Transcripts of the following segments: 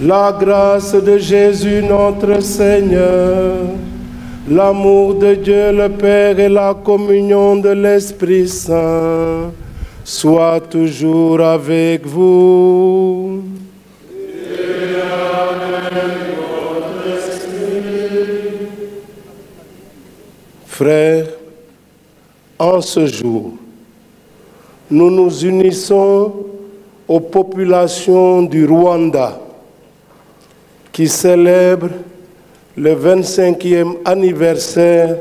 La grâce de Jésus notre Seigneur, l'amour de Dieu le Père et la communion de l'Esprit Saint soient toujours avec vous. Et avec votre esprit. Frères, en ce jour, nous nous unissons aux populations du Rwanda qui célèbrent le 25e anniversaire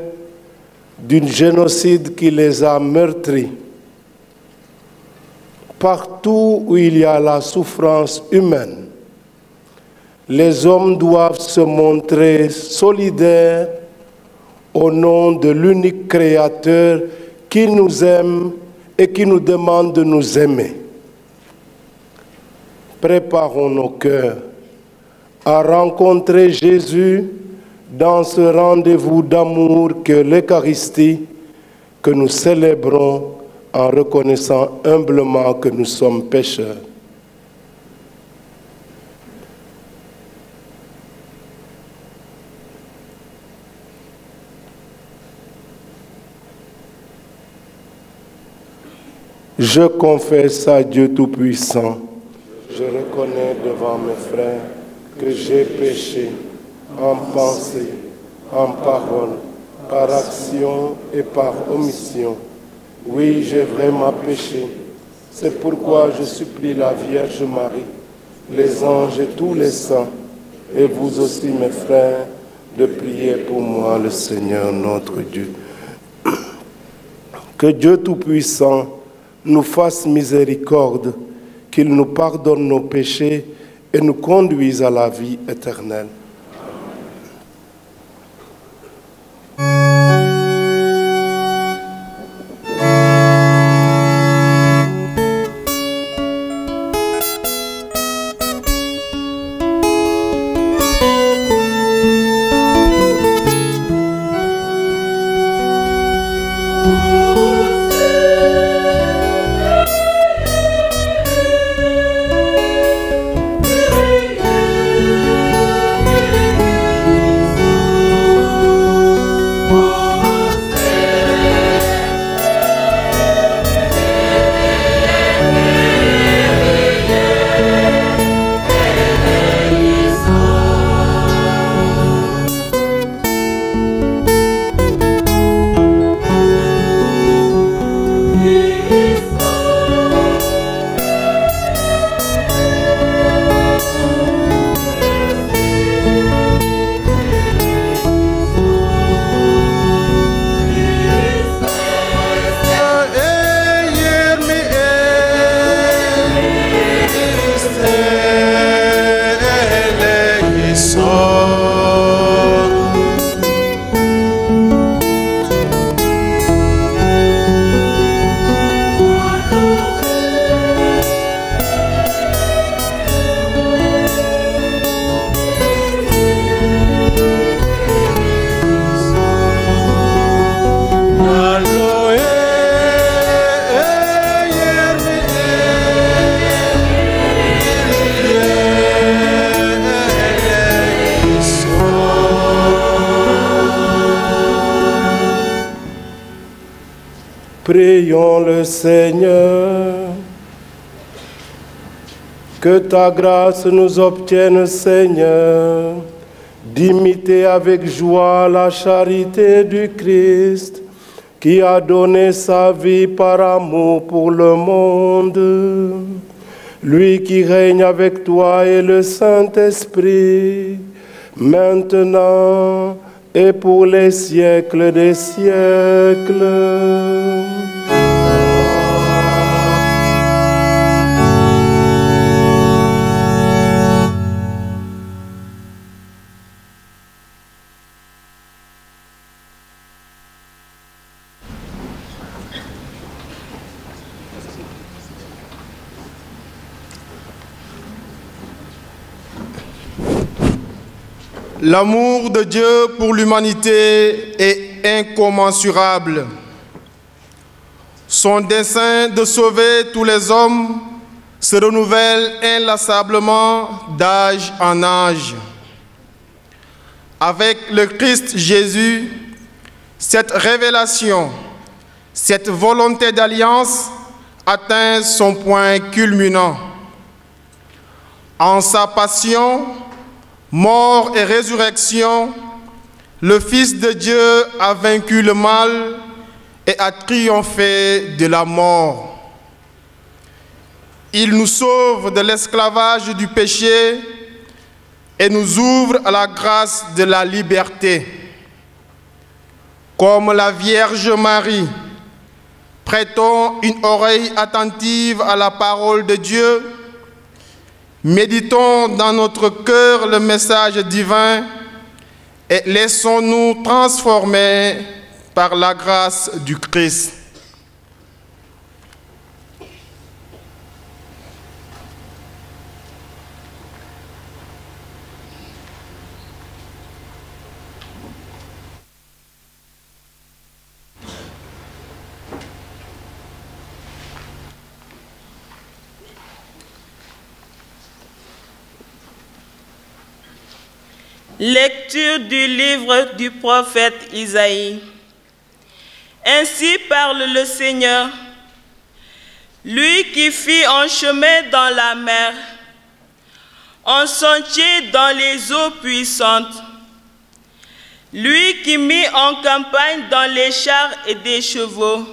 d'un génocide qui les a meurtris. Partout où il y a la souffrance humaine, les hommes doivent se montrer solidaires au nom de l'unique Créateur qui nous aime et qui nous demande de nous aimer. Préparons nos cœurs à rencontrer Jésus dans ce rendez-vous d'amour que l'Eucharistie, que nous célébrons en reconnaissant humblement que nous sommes pécheurs. Je confesse à Dieu Tout-Puissant, je reconnais devant mes frères que j'ai péché en pensée, en parole, par action et par omission. Oui, j'ai vraiment péché. C'est pourquoi je supplie la Vierge Marie, les anges et tous les saints, et vous aussi mes frères, de prier pour moi le Seigneur notre Dieu. Que Dieu Tout-Puissant nous fasse miséricorde, qu'il nous pardonne nos péchés et nous conduise à la vie éternelle. Prions le Seigneur. Que ta grâce nous obtienne, Seigneur, d'imiter avec joie la charité du Christ, qui a donné sa vie par amour pour le monde. Lui qui règne avec toi et le Saint-Esprit, maintenant et pour les siècles des siècles. L'amour de Dieu pour l'humanité est incommensurable. Son dessein de sauver tous les hommes se renouvelle inlassablement d'âge en âge. Avec le Christ Jésus, cette révélation, cette volonté d'alliance atteint son point culminant. En sa passion, mort et résurrection, le Fils de Dieu a vaincu le mal et a triomphé de la mort. Il nous sauve de l'esclavage du péché et nous ouvre à la grâce de la liberté. Comme la Vierge Marie, prêtons une oreille attentive à la parole de Dieu, méditons dans notre cœur le message divin et laissons-nous transformer par la grâce du Christ. Lecture du livre du prophète Isaïe. Ainsi parle le Seigneur, lui qui fit un chemin dans la mer, un sentier dans les eaux puissantes, lui qui mit en campagne dans les chars et des chevaux,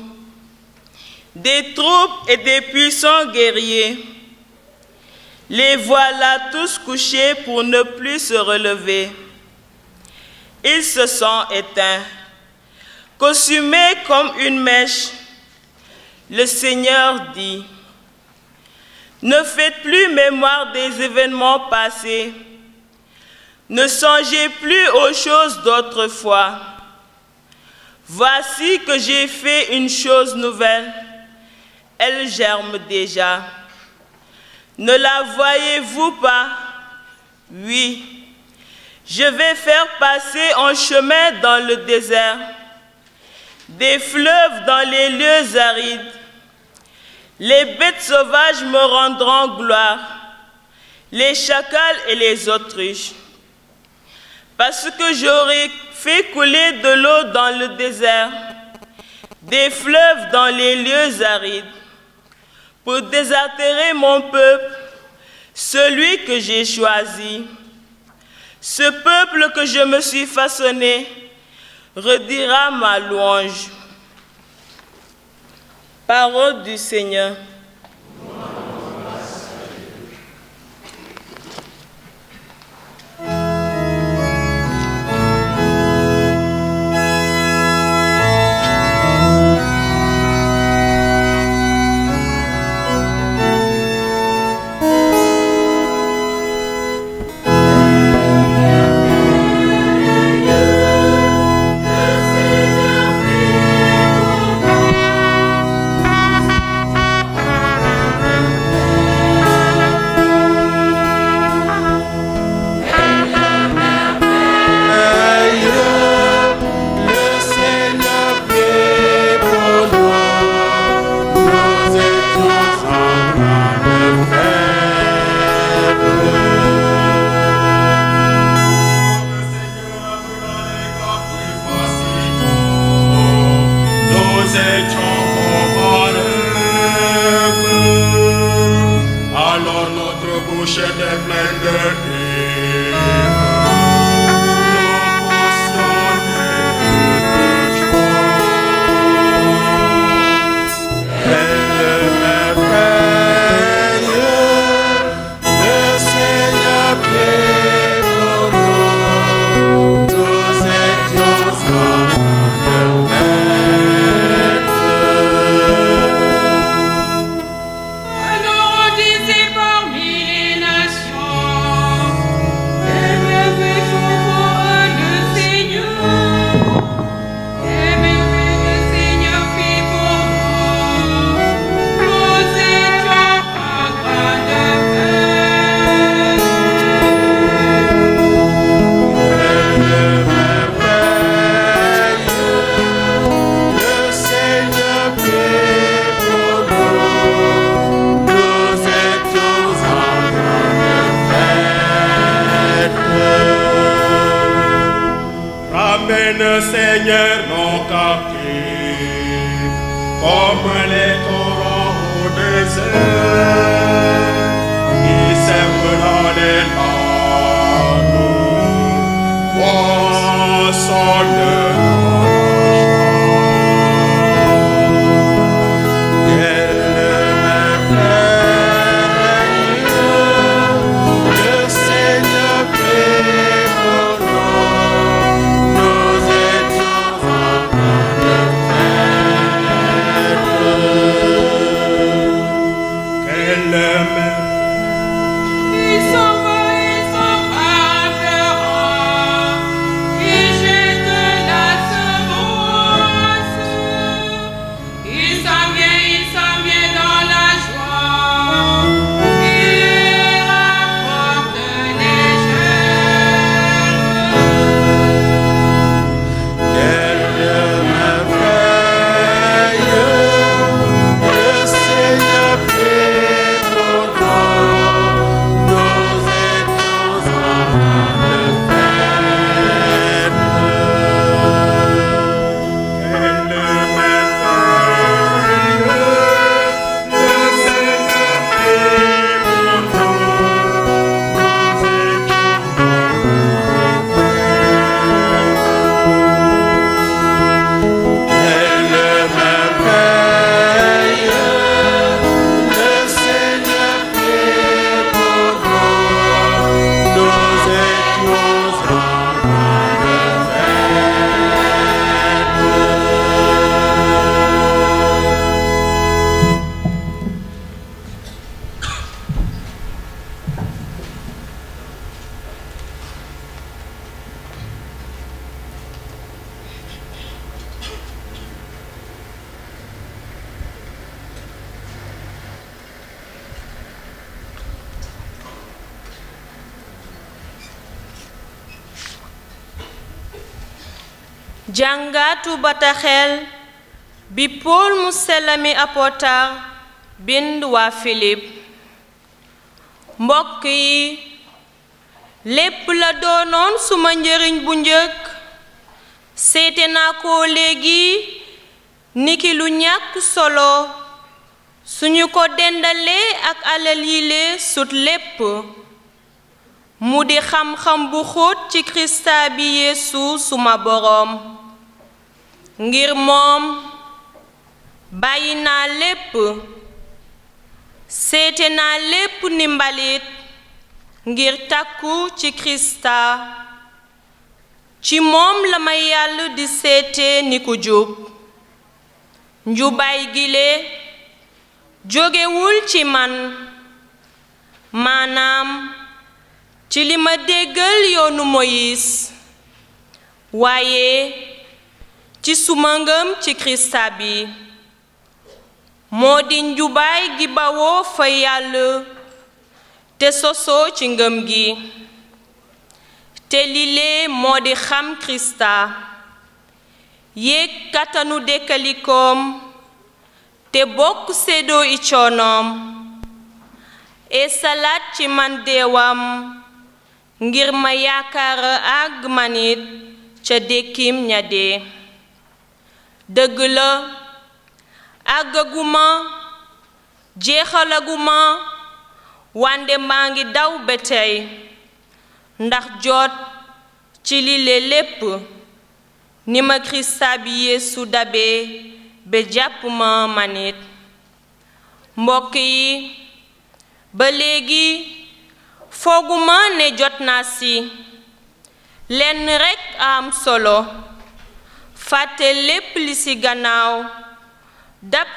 des troupes et des puissants guerriers. Les voilà tous couchés pour ne plus se relever. Ils se sont éteints, consumés comme une mèche. Le Seigneur dit, ne faites plus mémoire des événements passés. Ne songez plus aux choses d'autrefois. Voici que j'ai fait une chose nouvelle. Elle germe déjà. Ne la voyez-vous pas? Oui, je vais faire passer un chemin dans le désert, des fleuves dans les lieux arides. Les bêtes sauvages me rendront gloire, les chacals et les autruches. Parce que j'aurai fait couler de l'eau dans le désert, des fleuves dans les lieux arides, pour désaltérer mon peuple, celui que j'ai choisi. Ce peuple que je me suis façonné redira ma louange. Parole du Seigneur. Alors on disait parmi les nations, emmène, Seigneur, nos captifs, comme les torrents au désert, qui sèment dans les lames, poissonnent dans jàngatu bataxel bi Pool mu sell mi apotar bind waa Filip. mbokk yi, lépp la doonoon suma njëriñ bu njëkk seete naa ko léegi niki lu ñàkk solo suñu ko dendalee ak alal yile sut lépp, mu di xam-xam bu xóot ci Kirista bi Yeesu suma boroom. ngir moom bàyyi naa lépp, seete naa lépp ni mbalit ngir takku ci Kirista. ci moom la ma Yàlla di seete ni ku jub. njubaay gile jógewul ci man, maanaam ci li ma déggal yoonu Moyis, waaye ci suma ngëm ci Kirista bi. moo di njubaay gi bawoo fa Yàlla te sosoo ci ngëm gi, te lile moo di xam Kirista, yéeg kattanu dekkalikoom te bokk séddoo i coonoom, e salaat ci man deewam ngir ma yaakaara àgg manit ca dekkim ña dee. dëgg la, àggaguma, jeexalaguma, wande maa ngi daw ba tey ndax jot ci lile lépp ni ma Kirista bi Yeesu dabe ba jàpp ma manit. mbokk yi, ba léegi fooguma ne jot naa si lenn rekk am solo, fàtte lépp li ci gannaaw, dab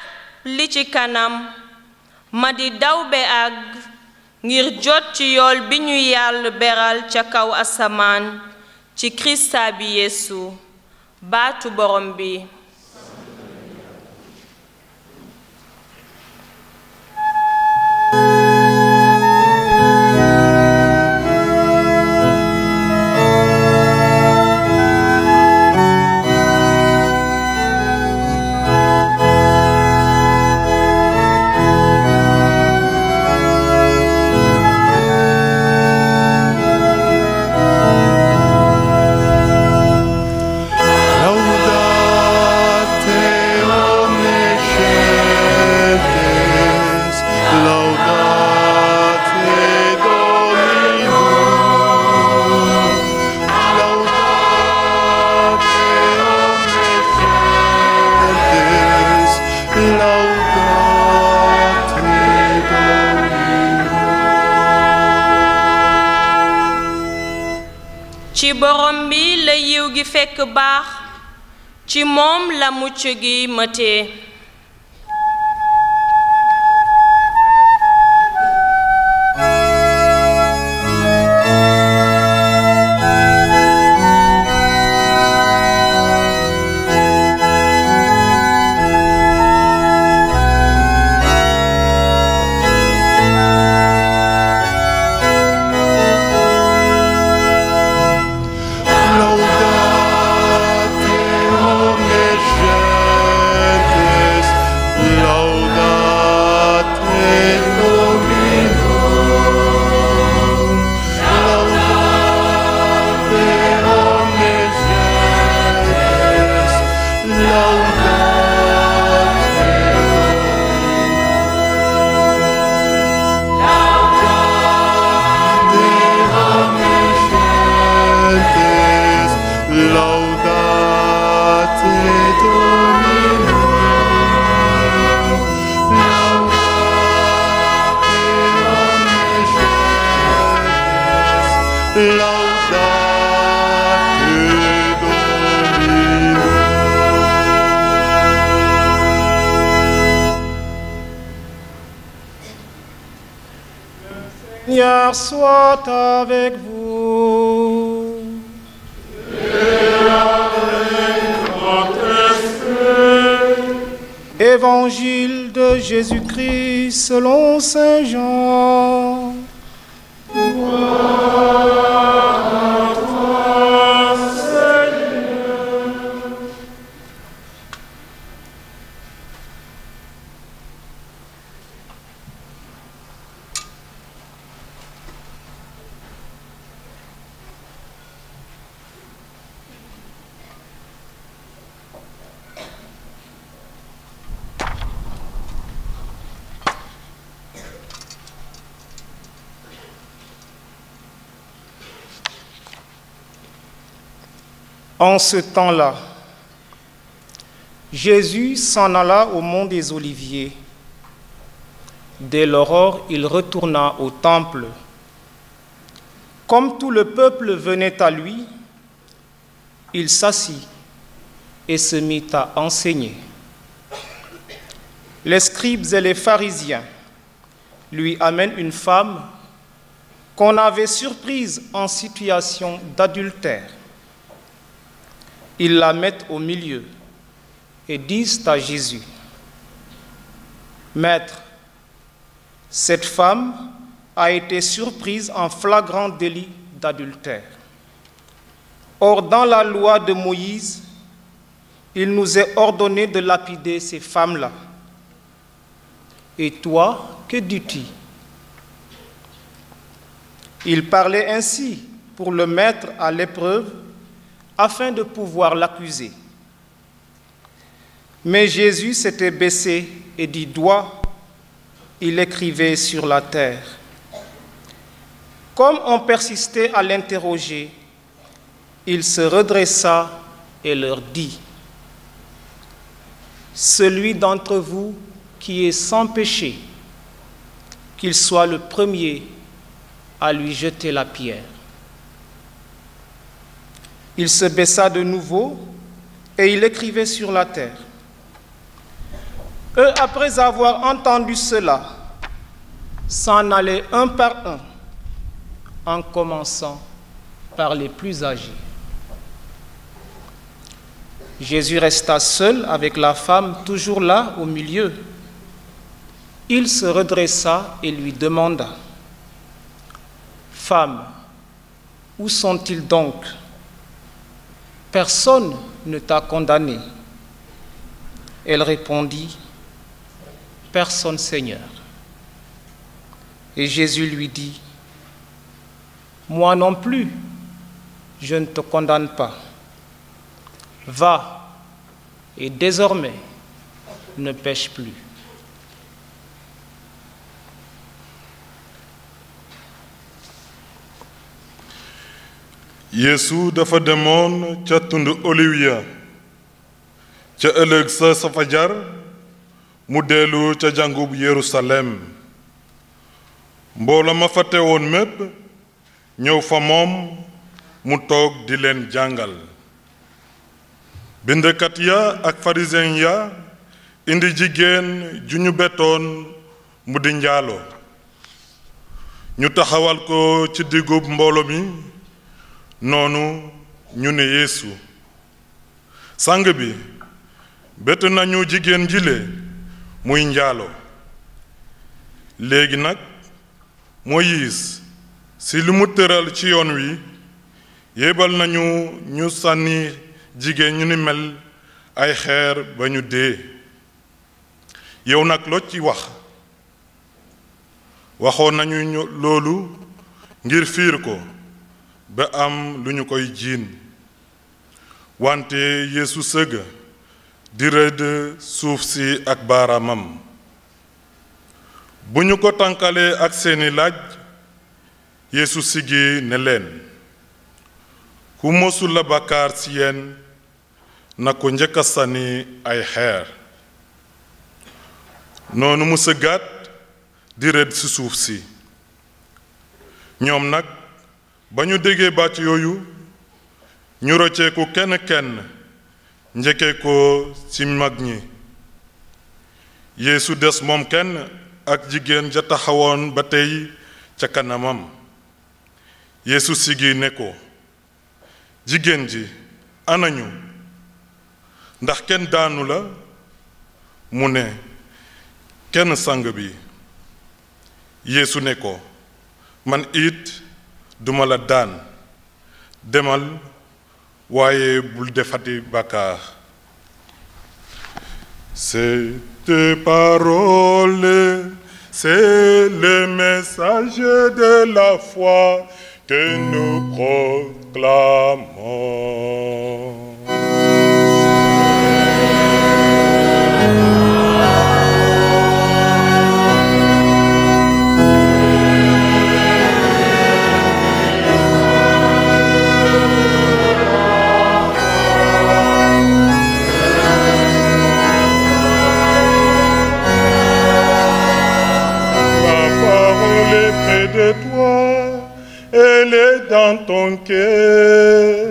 li ci kanam, ma di daw be àgg ngir jot ci yool bi ñu Yàlla beral ca kaw asamaan ci Kirista bi Yeesu, baatu borom bi. gi fekk baax ci moom la mucc gi mëtee. Seigneur soit avec vous. Et avec votre esprit. Évangile de Jésus-Christ selon Saint Jean. Gloire à toi, Seigneur. En ce temps-là, Jésus s'en alla au mont des Oliviers. Dès l'aurore, il retourna au temple. Comme tout le peuple venait à lui, il s'assit et se mit à enseigner. Les scribes et les pharisiens lui amènent une femme qu'on avait surprise en situation d'adultère. Ils la mettent au milieu et disent à Jésus: Maître, cette femme a été surprise en flagrant délit d'adultère. Or, dans la loi de Moïse, il nous est ordonné de lapider ces femmes-là. Et toi, que dis-tu? Il parlait ainsi pour le mettre à l'épreuve, afin de pouvoir l'accuser. Mais Jésus s'était baissé et du doigt, il écrivait sur la terre. Comme on persistait à l'interroger, il se redressa et leur dit: Celui d'entre vous qui est sans péché, qu'il soit le premier à lui jeter la pierre. Il se baissa de nouveau et il écrivait sur la terre. Eux, après avoir entendu cela, s'en allaient un par un, en commençant par les plus âgés. Jésus resta seul avec la femme toujours là au milieu. Il se redressa et lui demanda: Femme, où sont-ils donc? Personne ne t'a condamné. Elle répondit: Personne, Seigneur. Et Jésus lui dit: Moi non plus, je ne te condamne pas. Va, et désormais, ne pêche plus. Yeesu dafa demoon ca tund Oliwiya ca ëllëg sa fajar mu dellu ca jàngub Yerusalem. Mbooloo ma fa teewoon mépp ñëw fa moom mu toog di leen jàngal. bindkat ya ak pharisien ya indi jigéen ju ñu bettoon mu di njaalo ñu taxawal ko ci digub mbooloo mi noonu ñu ne Yeesu sang bi bett nañu jigéen jile muy njaalo léegi nag Moïse si li mu tëral ci yoon wi yebal nañu ñu sànni jigéen ñu ni mel ay xeer ba ñu dee yow nag loo ci wax waxoon nañu loolu ngir fiir ko ba am lu ñu koy jiin wante Yeesu sëgg di rëdd suuf si ak baaraamam bu ñu ko tànkalee ak seeni laaj Yeesu siggi ne leen ku mosul la bàkkaar ci yéen na ko njëkk a sànni ay xeer noonu mu sëggaat di rëdd ci suuf si ñoom nag ba ñu déggee baat yooyu ñu rocceeku kenn kenn njëkkee ko ci mag ñi Yeesu des moom kenn ak jigéen ja taxawoon ba tey ca kanamam Yeesu siggi ne ko jigéen ji anañu ndax kenn daanu la mu ne kenn sang bi Yeesu ne ko man it duma la daan demal waaye bul defati bàkkaar. Cette parole, c'est le message de la foi que nous proclamons. De toi, elle est dans ton cœur.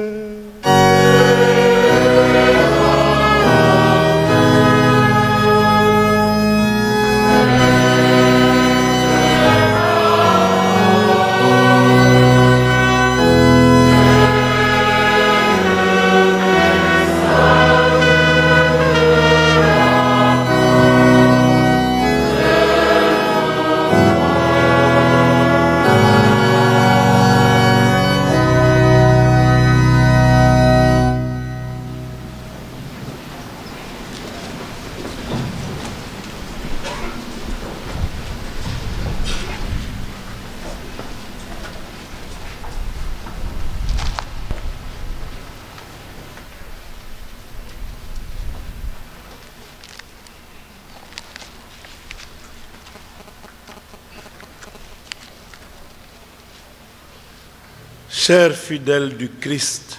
Chers fidèles du Christ,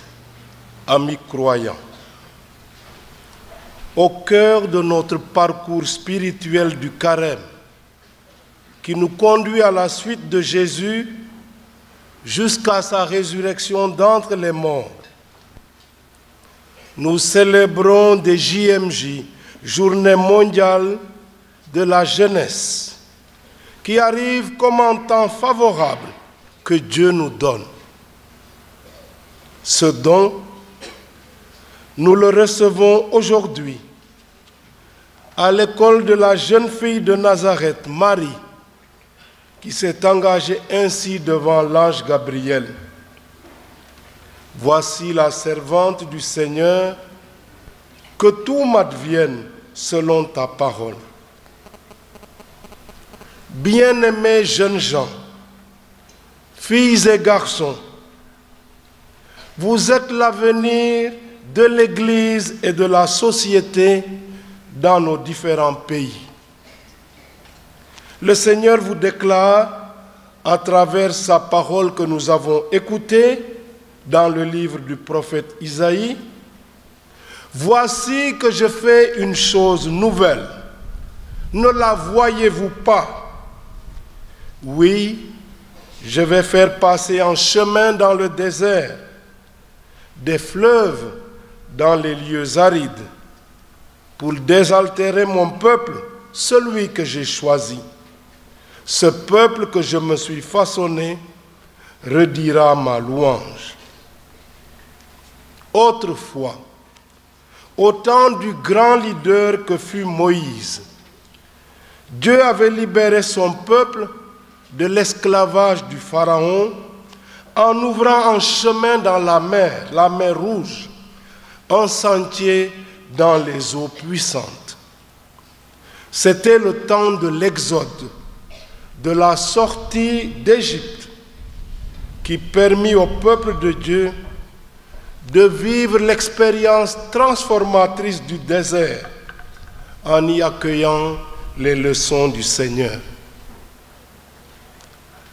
amis croyants, au cœur de notre parcours spirituel du carême, qui nous conduit à la suite de Jésus jusqu'à sa résurrection d'entre les morts, nous célébrons des JMJ, Journée mondiale de la jeunesse, qui arrive comme un temps favorable que Dieu nous donne. Ce don, nous le recevons aujourd'hui à l'école de la jeune fille de Nazareth, Marie, qui s'est engagée ainsi devant l'ange Gabriel. Voici la servante du Seigneur, que tout m'advienne selon ta parole. Bien-aimés jeunes gens, filles et garçons, vous êtes l'avenir de l'Église et de la société dans nos différents pays. Le Seigneur vous déclare, à travers sa parole que nous avons écoutée dans le livre du prophète Isaïe, « Voici que je fais une chose nouvelle. Ne la voyez-vous pas? Oui, je vais faire passer un chemin dans le désert, des fleuves dans les lieux arides pour désaltérer mon peuple, celui que j'ai choisi. Ce peuple que je me suis façonné redira ma louange. Autrefois, au temps du grand leader que fut Moïse, Dieu avait libéré son peuple de l'esclavage du Pharaon en ouvrant un chemin dans la mer Rouge, un sentier dans les eaux puissantes. C'était le temps de l'Exode, de la sortie d'Égypte, qui permit au peuple de Dieu de vivre l'expérience transformatrice du désert en y accueillant les leçons du Seigneur.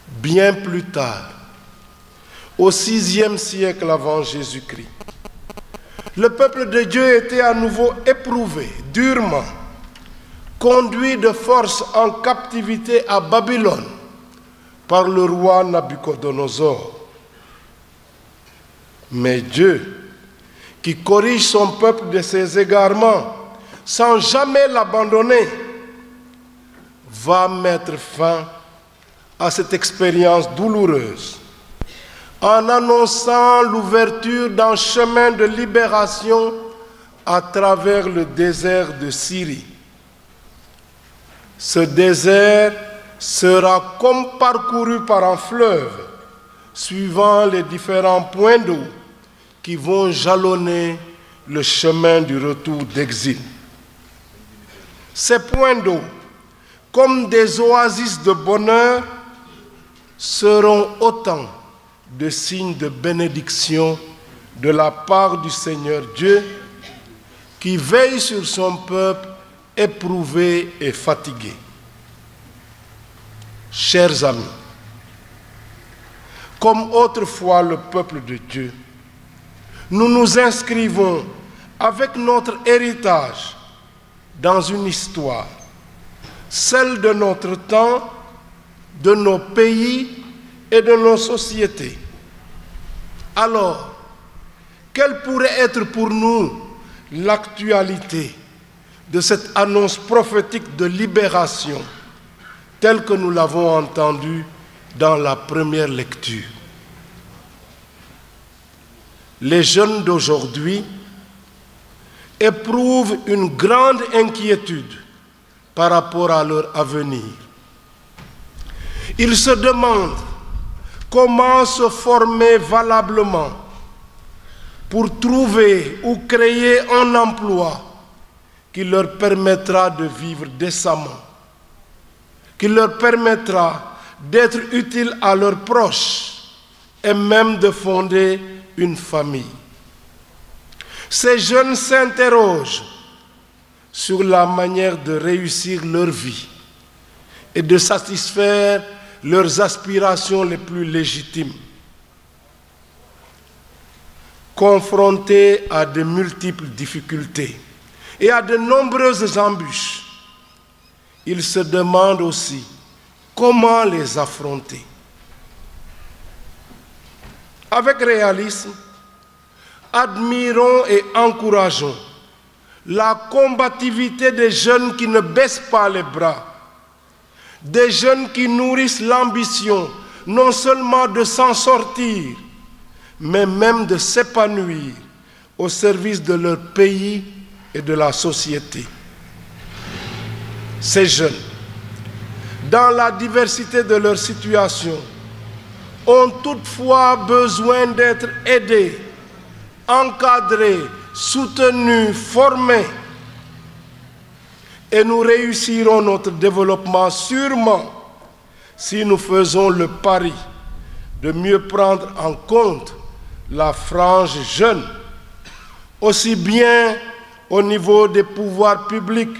Bien plus tard, au VIe siècle avant Jésus-Christ, le peuple de Dieu était à nouveau éprouvé, durement, conduit de force en captivité à Babylone par le roi Nabuchodonosor. Mais Dieu, qui corrige son peuple de ses égarements sans jamais l'abandonner, va mettre fin à cette expérience douloureuse en annonçant l'ouverture d'un chemin de libération à travers le désert de Syrie. Ce désert sera comme parcouru par un fleuve, suivant les différents points d'eau qui vont jalonner le chemin du retour d'exil. Ces points d'eau, comme des oasis de bonheur, seront autant de signes de bénédiction de la part du Seigneur Dieu, qui veille sur son peuple éprouvé et fatigué. Chers amis, comme autrefois le peuple de Dieu, nous nous inscrivons avec notre héritage dans une histoire, celle de notre temps, de nos pays et de nos sociétés. Alors, quelle pourrait être pour nous l'actualité de cette annonce prophétique de libération telle que nous l'avons entendue dans la première lecture? Les jeunes d'aujourd'hui éprouvent une grande inquiétude par rapport à leur avenir. Ils se demandent comment se former valablement pour trouver ou créer un emploi qui leur permettra de vivre décemment, qui leur permettra d'être utiles à leurs proches et même de fonder une famille. Ces jeunes s'interrogent sur la manière de réussir leur vie et de satisfaire leurs aspirations les plus légitimes. Confrontés à de multiples difficultés et à de nombreuses embûches, ils se demandent aussi comment les affronter. Avec réalisme, admirons et encourageons la combativité des jeunes qui ne baissent pas les bras, des jeunes qui nourrissent l'ambition non seulement de s'en sortir, mais même de s'épanouir au service de leur pays et de la société. Ces jeunes, dans la diversité de leur situation, ont toutefois besoin d'être aidés, encadrés, soutenus, formés. Et nous réussirons notre développement sûrement si nous faisons le pari de mieux prendre en compte la frange jeune, aussi bien au niveau des pouvoirs publics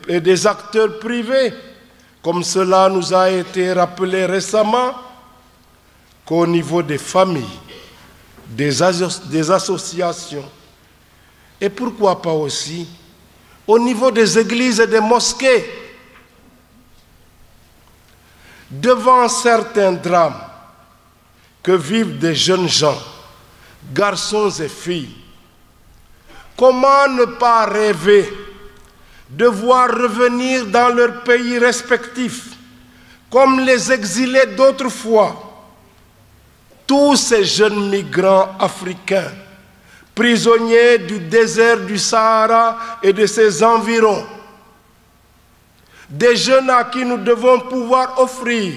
et des acteurs privés, comme cela nous a été rappelé récemment, qu'au niveau des familles, des associations, et pourquoi pas aussi au niveau des églises et des mosquées. Devant certains drames que vivent des jeunes gens, garçons et filles, Comment ne pas rêver de voir revenir dans leurs pays respectifs, comme les exilés d'autrefois, tous ces jeunes migrants africains, prisonniers du désert du Sahara et de ses environs, des jeunes à qui nous devons pouvoir offrir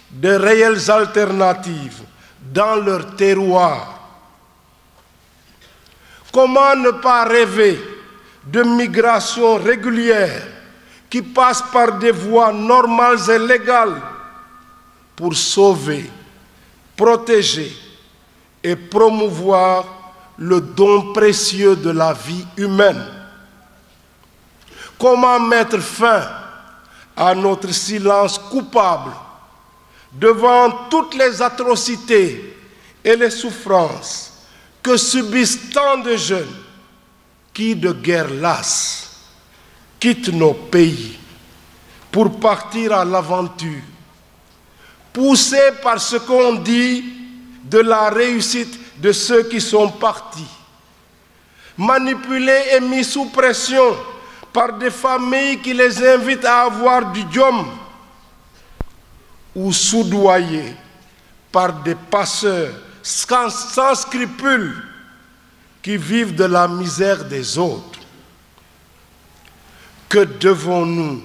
de réelles alternatives dans leur terroir. Comment ne pas rêver de migration régulière qui passe par des voies normales et légales pour sauver, protéger et promouvoir le don précieux de la vie humaine? Comment mettre fin à notre silence coupable devant toutes les atrocités et les souffrances que subissent tant de jeunes qui, de guerre lasse, quittent nos pays pour partir à l'aventure, poussés par ce qu'on dit de la réussite de ceux qui sont partis, manipulés et mis sous pression par des familles qui les invitent à avoir du diom, ou soudoyés par des passeurs sans scrupules qui vivent de la misère des autres. Que devons-nous,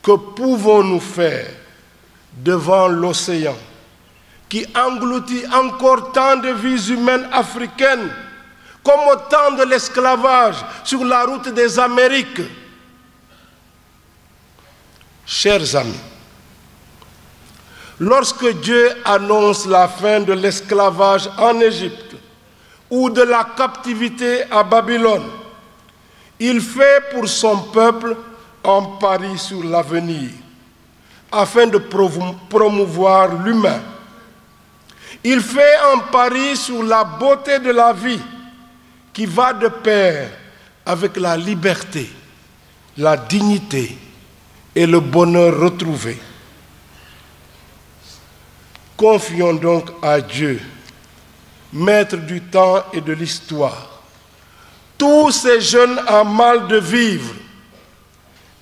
que pouvons-nous faire devant l'océan qui engloutit encore tant de vies humaines africaines, comme au temps de l'esclavage sur la route des Amériques? Chers amis, lorsque Dieu annonce la fin de l'esclavage en Égypte ou de la captivité à Babylone, il fait pour son peuple un pari sur l'avenir afin de promouvoir l'humain. Il fait un pari sur la beauté de la vie qui va de pair avec la liberté, la dignité et le bonheur retrouvé. Confions donc à Dieu, maître du temps et de l'histoire, tous ces jeunes en mal de vivre,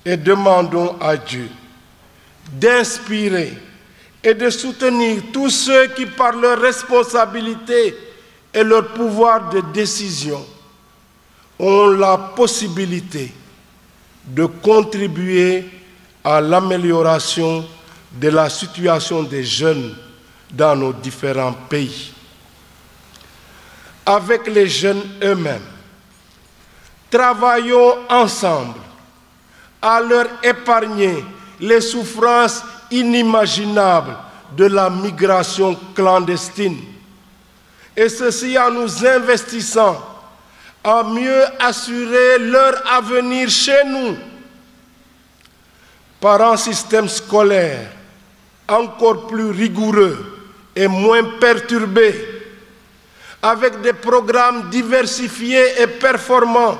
et demandons à Dieu d'inspirer et de soutenir tous ceux qui, par leur responsabilité et leur pouvoir de décision, ont la possibilité de contribuer à l'amélioration de la situation des jeunes dans nos différents pays. Avec les jeunes eux-mêmes, travaillons ensemble à leur épargner les souffrances inimaginables de la migration clandestine, et ceci en nous investissant à mieux assurer leur avenir chez nous par un système scolaire encore plus rigoureux et moins perturbé, avec des programmes diversifiés et performants,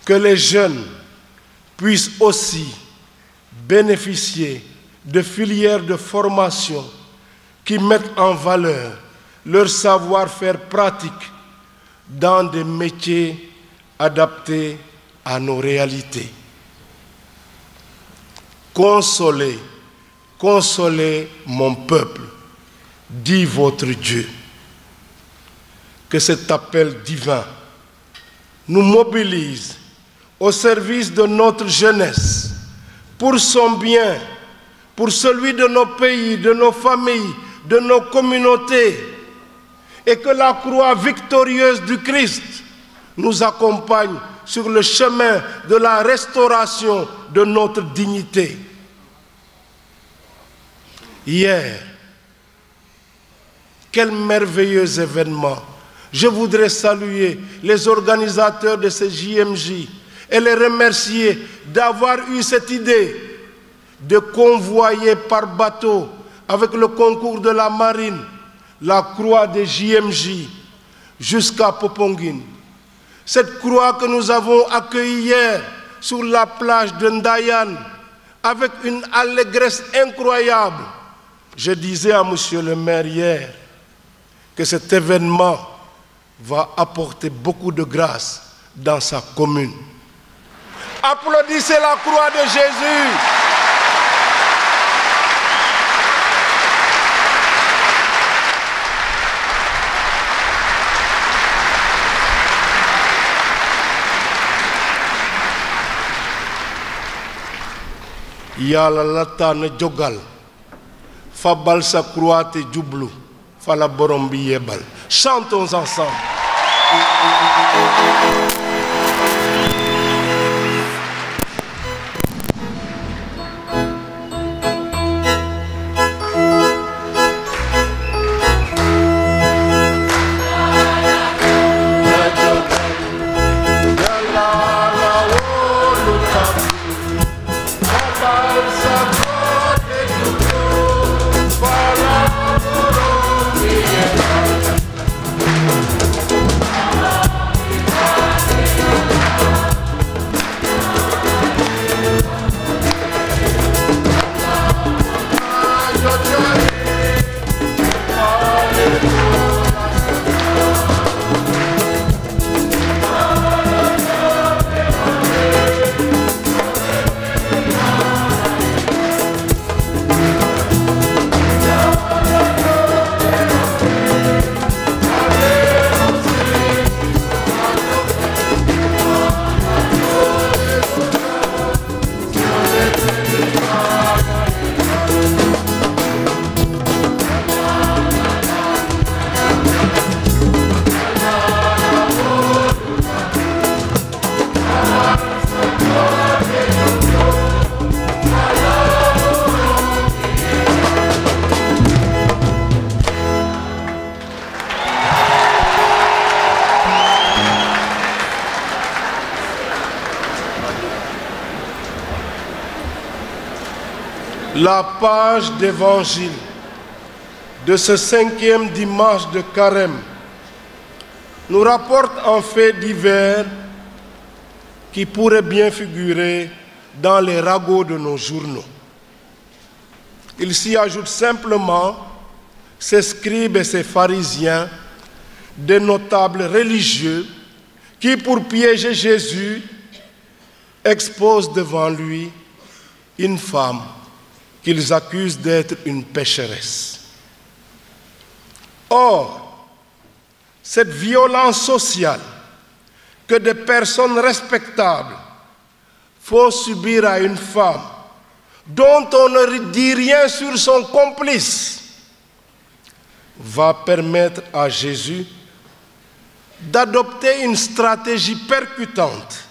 que les jeunes puissent aussi bénéficier de filières de formation qui mettent en valeur leur savoir-faire pratique dans des métiers adaptés à nos réalités. Consolez, consolez mon peuple, dit votre Dieu. Que cet appel divin nous mobilise au service de notre jeunesse, pour son bien, pour celui de nos pays, de nos familles, de nos communautés, et que la croix victorieuse du Christ nous accompagne sur le chemin de la restauration de notre dignité. Hier, quel merveilleux événement! Je voudrais saluer les organisateurs de ce JMJ et les remercier d'avoir eu cette idée de convoyer par bateau, avec le concours de la marine, la croix des JMJ jusqu'à Popenguine. Cette croix que nous avons accueillie hier sur la plage de Ndayan avec une allégresse incroyable. Je disais à monsieur le maire hier que cet événement va apporter beaucoup de grâce dans sa commune. Applaudissez la croix de Jésus. Yàlla la tànn jogal fabal sa croix te jublu fa la borom bi yebal. Chantons ensemble. La page d'évangile de ce 5e dimanche de Carême nous rapporte un fait divers qui pourrait bien figurer dans les ragots de nos journaux. Il s'y ajoute simplement ces scribes et ces pharisiens, des notables religieux qui, pour piéger Jésus, exposent devant lui une femme qu'ils accusent d'être une pécheresse. Or, cette violence sociale que des personnes respectables font subir à une femme dont on ne dit rien sur son complice va permettre à Jésus d'adopter une stratégie percutante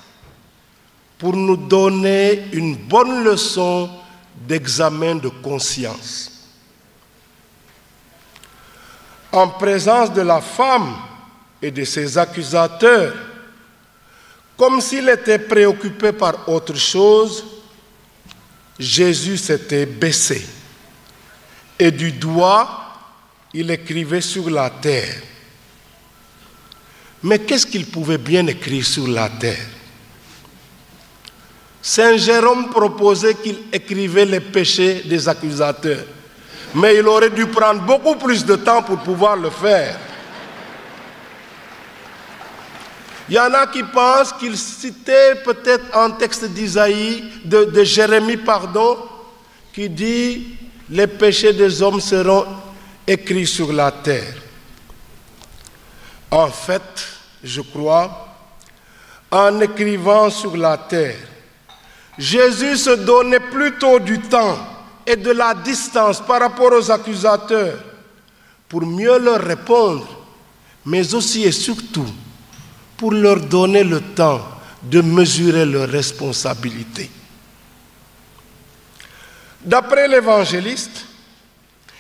pour nous donner une bonne leçon d'examen de conscience. En présence de la femme et de ses accusateurs, comme s'il était préoccupé par autre chose, Jésus s'était baissé et du doigt, il écrivait sur la terre. Mais qu'est-ce qu'il pouvait bien écrire sur la terre? Saint Jérôme proposait qu'il écrivait les péchés des accusateurs, mais il aurait dû prendre beaucoup plus de temps pour pouvoir le faire. Il y en a qui pensent qu'il citait peut-être un texte d'Isaïe, de Jérémie, qui dit « Les péchés des hommes seront écrits sur la terre ». En fait, je crois, en écrivant sur la terre, Jésus se donnait plutôt du temps et de la distance par rapport aux accusateurs pour mieux leur répondre, mais aussi et surtout pour leur donner le temps de mesurer leurs responsabilités. D'après l'évangéliste,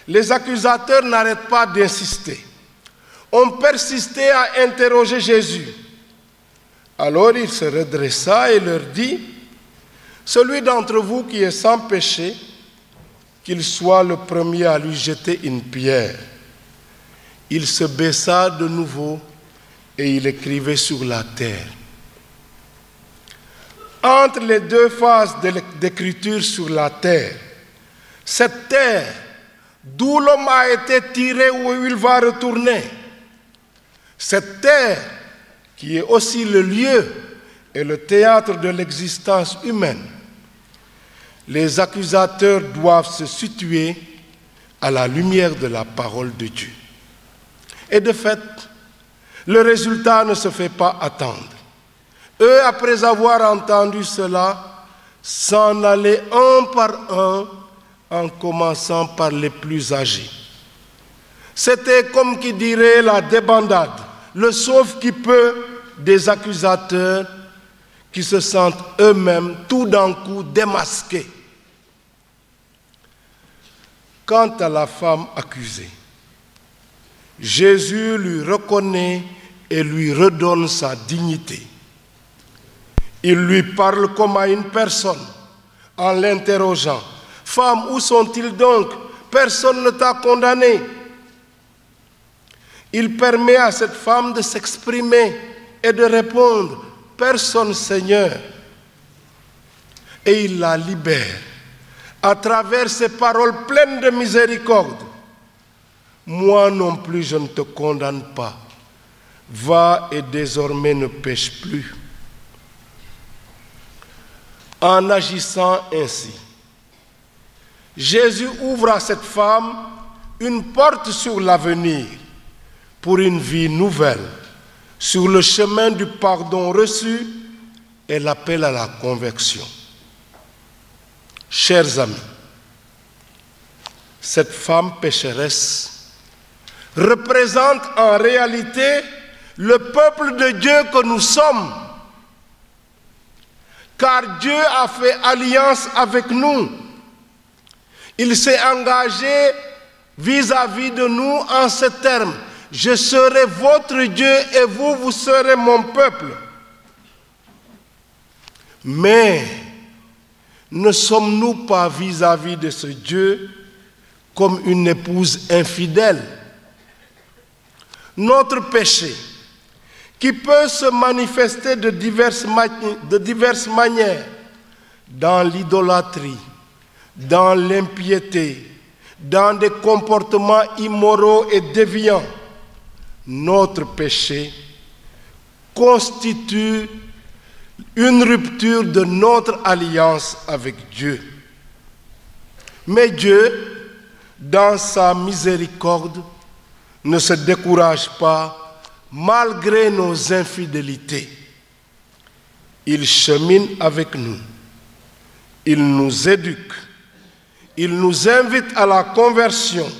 les accusateurs n'arrêtent pas d'insister. On persistait à interroger Jésus. Alors il se redressa et leur dit « Celui d'entre vous qui est sans péché, qu'il soit le premier à lui jeter une pierre. » Il se baissa de nouveau et il écrivait sur la terre. Entre les deux phases d'écriture sur la terre, cette terre d'où l'homme a été tiré, où il va retourner, Cette terre, qui est aussi le lieu et le théâtre de l'existence humaine, les accusateurs doivent se situer à la lumière de la parole de Dieu. Et de fait, le résultat ne se fait pas attendre. Eux, après avoir entendu cela, s'en allaient un par un, en commençant par les plus âgés. C'était comme qui dirait la débandade, le sauve-qui-peut des accusateurs qui se sentent eux-mêmes tout d'un coup démasqués. Quant à la femme accusée, Jésus lui reconnaît et lui redonne sa dignité. Il lui parle comme à une personne en l'interrogeant. « Femme, où sont-ils donc? Personne ne t'a condamné. » Il permet à cette femme de s'exprimer et de répondre « Personne, Seigneur ». Et il la libère à travers ces paroles pleines de miséricorde. « Moi non plus, je ne te condamne pas. Va et désormais ne pêche plus. » En agissant ainsi, Jésus ouvre à cette femme une porte sur l'avenir pour une vie nouvelle, sur le chemin du pardon reçu et l'appel à la conversion. Chers amis, cette femme pécheresse représente en réalité le peuple de Dieu que nous sommes, car Dieu a fait alliance avec nous. Il s'est engagé vis-à-vis de nous en ces termes: je serai votre Dieu et vous, vous serez mon peuple. Mais ne sommes-nous pas vis-à-vis de ce Dieu comme une épouse infidèle? Notre péché, qui peut se manifester de diverses manières, dans l'idolâtrie, dans l'impiété, dans des comportements immoraux et déviants, notre péché constitue une rupture de notre alliance avec Dieu. Mais Dieu, dans sa miséricorde, ne se décourage pas malgré nos infidélités. Il chemine avec nous, il nous éduque, il nous invite à la conversion,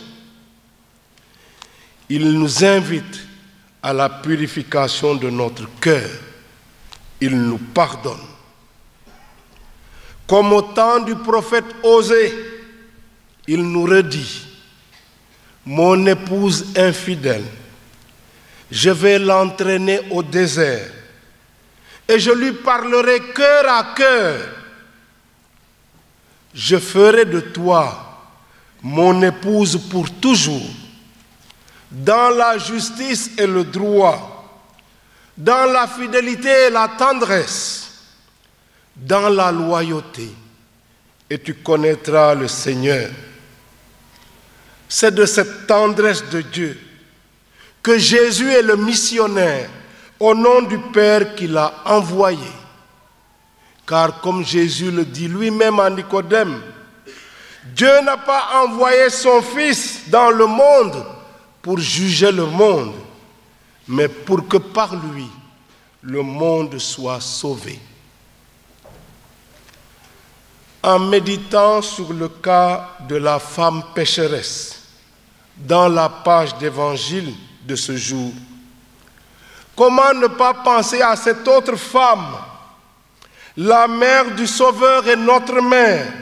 il nous invite à la purification de notre cœur, il nous pardonne. Comme au temps du prophète Osée, il nous redit: mon épouse infidèle, je vais l'entraîner au désert et je lui parlerai cœur à cœur. Je ferai de toi mon épouse pour toujours, dans la justice et le droit, dans la fidélité et la tendresse, dans la loyauté, et tu connaîtras le Seigneur. C'est de cette tendresse de Dieu que Jésus est le missionnaire au nom du Père qu'il a envoyé. Car comme Jésus le dit lui-même à Nicodème, Dieu n'a pas envoyé son Fils dans le monde pour juger le monde, mais pour que par lui, le monde soit sauvé. En méditant sur le cas de la femme pécheresse dans la page d'évangile de ce jour, comment ne pas penser à cette autre femme, la mère du Sauveur et notre mère,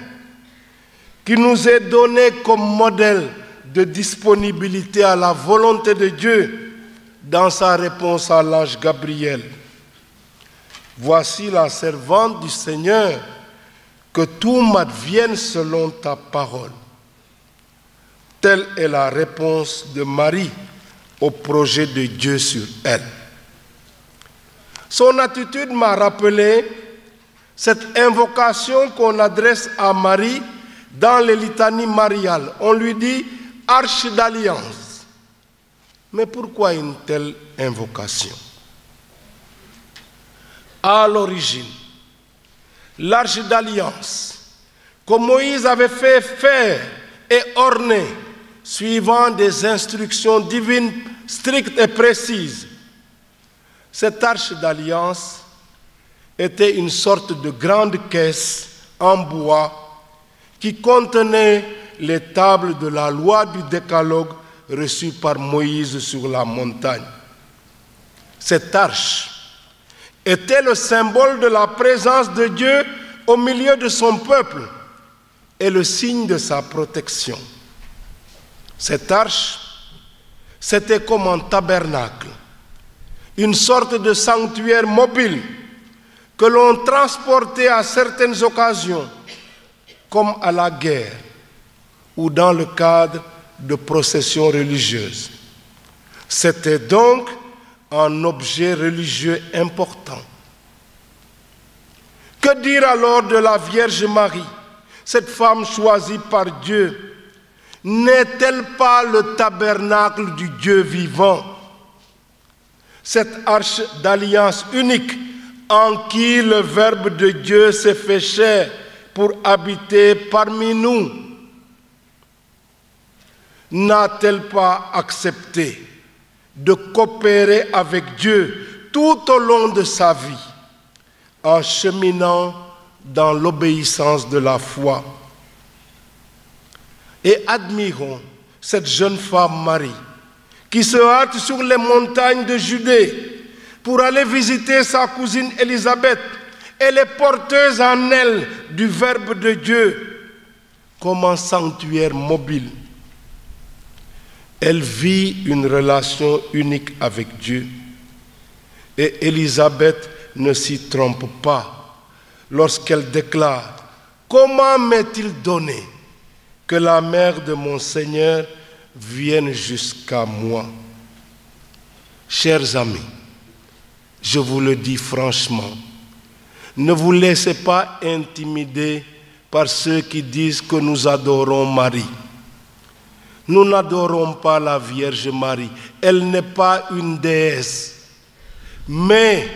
qui nous est donnée comme modèle de disponibilité à la volonté de Dieu dans sa réponse à l'ange Gabriel. Voici la servante du Seigneur, que tout m'advienne selon ta parole. Telle est la réponse de Marie au projet de Dieu sur elle. Son attitude m'a rappelé cette invocation qu'on adresse à Marie dans les litanies mariales. On lui dit « Arche d'alliance ». Mais pourquoi une telle invocation? À l'origine, l'arche d'alliance que Moïse avait fait faire et orner suivant des instructions divines strictes et précises. Cette arche d'alliance était une sorte de grande caisse en bois qui contenait les tables de la loi du décalogue reçue par Moïse sur la montagne. Cette arche était le symbole de la présence de Dieu au milieu de son peuple et le signe de sa protection. Cette arche, c'était comme un tabernacle, une sorte de sanctuaire mobile que l'on transportait à certaines occasions, comme à la guerre ou dans le cadre de processions religieuses. C'était donc un objet religieux important. Que dire alors de la Vierge Marie, cette femme choisie par Dieu? N'est-elle pas le tabernacle du Dieu vivant? Cette arche d'alliance unique en qui le Verbe de Dieu s'est fait chair pour habiter parmi nous, n'a-t-elle pas accepté de coopérer avec Dieu tout au long de sa vie, en cheminant dans l'obéissance de la foi? Et admirons cette jeune femme Marie qui se hâte sur les montagnes de Judée pour aller visiter sa cousine Élisabeth. Elle est porteuse en elle du Verbe de Dieu comme un sanctuaire mobile. Elle vit une relation unique avec Dieu. Et Élisabeth ne s'y trompe pas lorsqu'elle déclare: « Comment m'est-il donné que la mère de mon Seigneur vienne jusqu'à moi ?» Chers amis, je vous le dis franchement, ne vous laissez pas intimider par ceux qui disent que nous adorons Marie. Nous n'adorons pas la Vierge Marie, elle n'est pas une déesse. Mais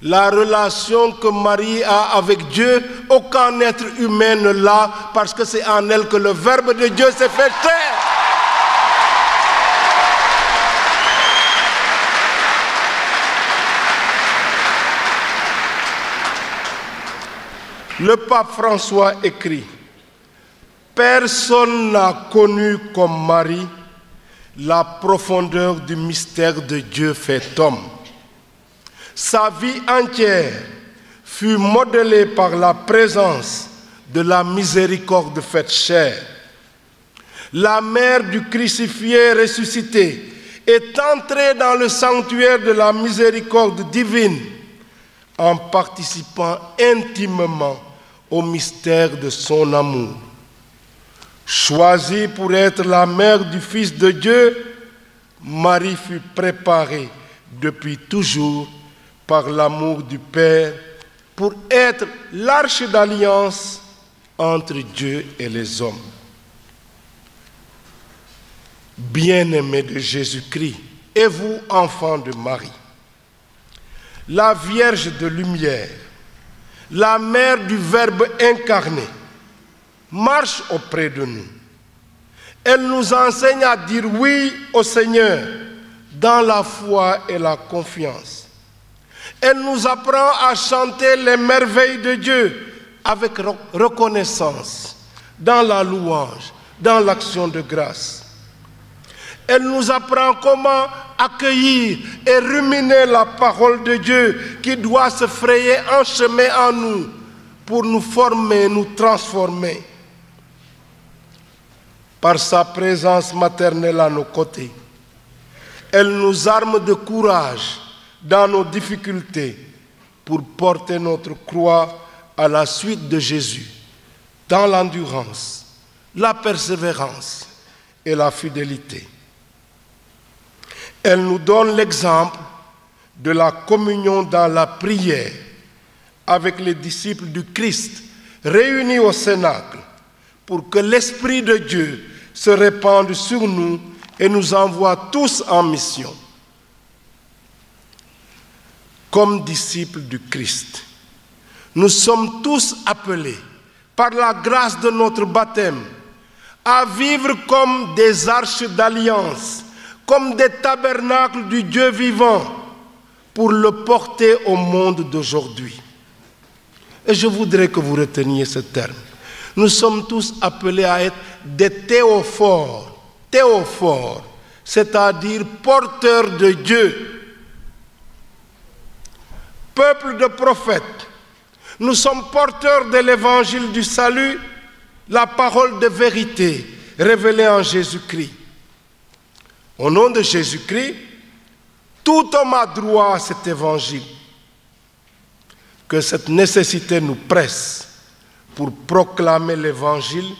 la relation que Marie a avec Dieu, aucun être humain ne l'a, parce que c'est en elle que le Verbe de Dieu s'est fait chair. Le pape François écrit: « Personne n'a connu comme Marie la profondeur du mystère de Dieu fait homme. Sa vie entière fut modelée par la présence de la miséricorde faite chair. La mère du crucifié ressuscité est entrée dans le sanctuaire de la miséricorde divine en participant intimement au mystère de son amour. Choisie pour être la mère du Fils de Dieu, Marie fut préparée depuis toujours par l'amour du Père pour être l'arche d'alliance entre Dieu et les hommes. Bien-aimés de Jésus-Christ, et vous, enfants de Marie, la Vierge de lumière, la mère du Verbe incarné, marche auprès de nous. Elle nous enseigne à dire oui au Seigneur dans la foi et la confiance. Elle nous apprend à chanter les merveilles de Dieu avec reconnaissance, dans la louange, dans l'action de grâce. Elle nous apprend comment accueillir et ruminer la parole de Dieu qui doit se frayer un chemin en nous pour nous former, nous transformer. Par sa présence maternelle à nos côtés, elle nous arme de courage dans nos difficultés pour porter notre croix à la suite de Jésus, dans l'endurance, la persévérance et la fidélité. Elle nous donne l'exemple de la communion dans la prière avec les disciples du Christ réunis au Cénacle pour que l'Esprit de Dieu se répande sur nous et nous envoie tous en mission. Comme disciples du Christ, nous sommes tous appelés, par la grâce de notre baptême, à vivre comme des arches d'alliance, comme des tabernacles du Dieu vivant, pour le porter au monde d'aujourd'hui. Et je voudrais que vous reteniez ce terme. Nous sommes tous appelés à être des théophores, c'est-à-dire porteurs de Dieu. Peuple de prophètes, nous sommes porteurs de l'évangile du salut, la parole de vérité révélée en Jésus-Christ. Au nom de Jésus-Christ, tout homme a droit à cet évangile. Que cette nécessité nous presse pour proclamer l'évangile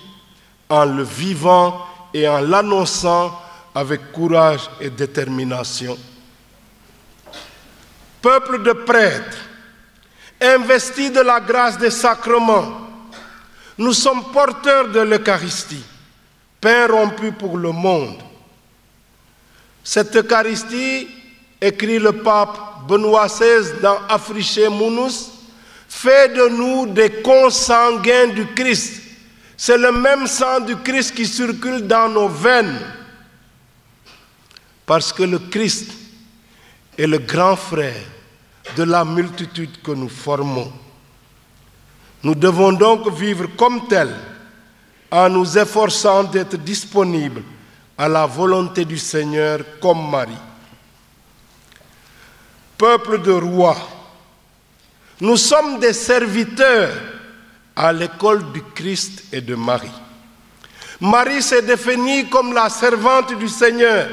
en le vivant et en l'annonçant avec courage et détermination. Peuple de prêtres, investis de la grâce des sacrements, nous sommes porteurs de l'Eucharistie, pain rompu pour le monde. Cette Eucharistie, écrit le pape Benoît XVI dans Afriche Munus, fait de nous des consanguins du Christ. C'est le même sang du Christ qui circule dans nos veines. Parce que le Christ est le grand frère de la multitude que nous formons. Nous devons donc vivre comme tels, en nous efforçant d'être disponibles à la volonté du Seigneur comme Marie. Peuple de rois, nous sommes des serviteurs à l'école du Christ et de Marie. Marie s'est définie comme la servante du Seigneur